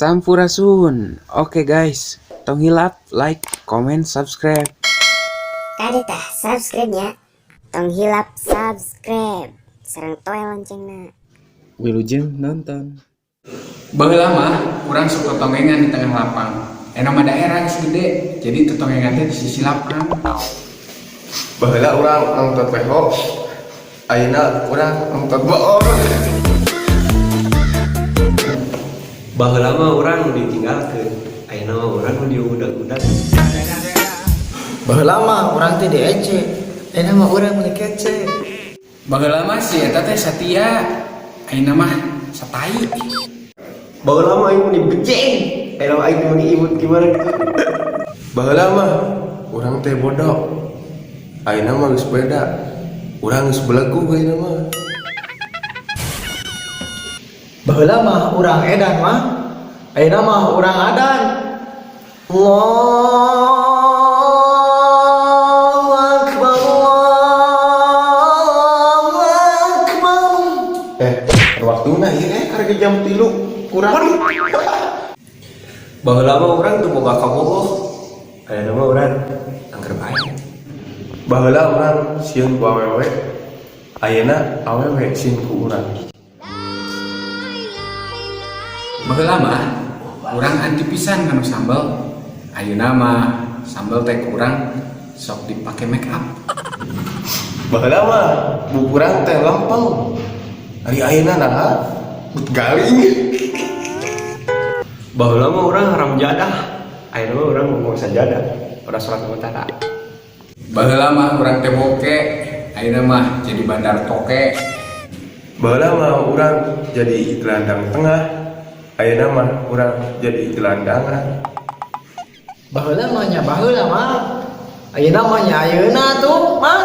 Sampurasun. Oke guys, tong hilap, like, comment, subscribe. Kadita subscribe-nya. Tong hilap subscribe. Sareng toe loncengna. Wilujeng nonton. Baheula mah urang suka tongengan di tengah lapang. Nama daerah geus gede, jadi teu tongengan teh di sisi lapang. Baheula urang nongtot peho. Ayeuna urang nongtot boor. Baheula mah urang ditinggalkeun. Ayeuna mah urang nu diudag-udag. Baheula mah urang teh diece. Ayeuna mah urang mun kece. Baheula mah si eta teh satia, ayeuna mah satai. Baheula mah aing mun dibejeng. Ayeuna mah aing mun diimut gimana gitu. Baheula mah urang teh bodoh. Ayeuna mah geus beda. Urang geus belegu ayeuna mah. Baheula mah urang edan mah. Ayeuna mah urang adan. Allahu Akbar. Allahu Akbar. Waktuna ieu karek jam 3 kurang. Baheula mah urang teu boga kabogoh. Ayeuna mah urang angker bae. Baheula urang sieun ku awewe. Ayeuna awewe sieun ku urang. Baheula mah urang anti pisan kanu sambal. Ayeuna mah sambal teh kurang sok dipake make up. Baheula mah bukurang teh lempeng. Ari ayeuna naha? But galing. Baheula mah urang haram jadah. Ayeuna mah urang ngomong sajadah. Pada salat utara. Baheula mah urang teh boke, ayeuna mah jadi bandar toke. Baheula mah urang jadi gelandang tengah. Ayeuna mah urang jadi gelandangan. Baheula mah nya baheula mah. Ayeuna mah nya ayeuna tuh. Mah